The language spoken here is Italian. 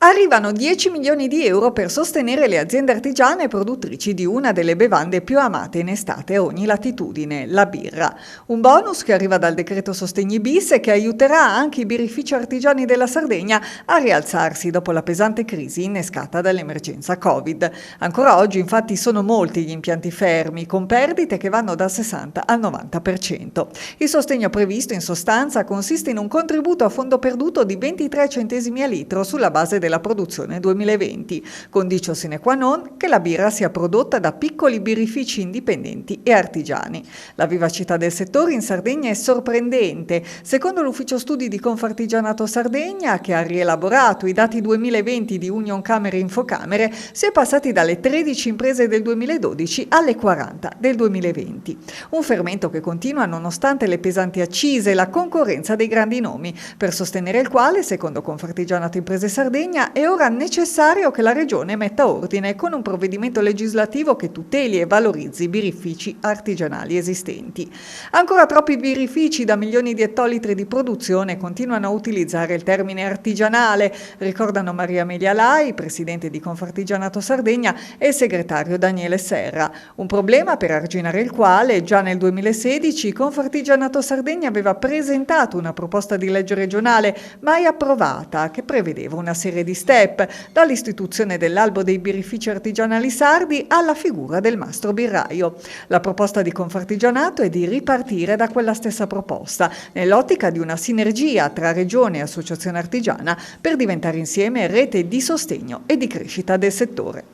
Arrivano 10 milioni di euro per sostenere le aziende artigiane produttrici di una delle bevande più amate in estate a ogni latitudine, la birra. Un bonus che arriva dal decreto Sostegni bis e che aiuterà anche i birrifici artigiani della Sardegna a rialzarsi dopo la pesante crisi innescata dall'emergenza Covid. Ancora oggi infatti sono molti gli impianti fermi, con perdite che vanno dal 60 al 90%. Il sostegno previsto in sostanza consiste in un contributo a fondo perduto di 23 centesimi a litro sulla base della produzione 2020, condicio sine qua non che la birra sia prodotta da piccoli birrifici indipendenti e artigiani. La vivacità del settore in Sardegna è sorprendente. Secondo l'Ufficio Studi di Confartigianato Sardegna, che ha rielaborato i dati 2020 di Unioncamere e Infocamere, si è passati dalle 13 imprese del 2012 alle 40 del 2020. Un fermento che continua nonostante le pesanti accise e la concorrenza dei grandi nomi, per sostenere il quale, secondo Confartigianato Imprese Sardegna, è ora necessario che la Regione metta ordine con un provvedimento legislativo che tuteli e valorizzi i birrifici artigianali esistenti. Ancora troppi birrifici da milioni di ettolitri di produzione continuano a utilizzare il termine artigianale, ricordano Maria Amelia Lai, presidente di Confartigianato Sardegna, e il segretario Daniele Serra. Un problema per arginare il quale già nel 2016 Confartigianato Sardegna aveva presentato una proposta di legge regionale mai approvata che prevedeva una serie di step, dall'istituzione dell'albo dei birrifici artigianali sardi alla figura del mastro birraio. La proposta di Confartigianato è di ripartire da quella stessa proposta, nell'ottica di una sinergia tra Regione e Associazione Artigiana per diventare insieme rete di sostegno e di crescita del settore.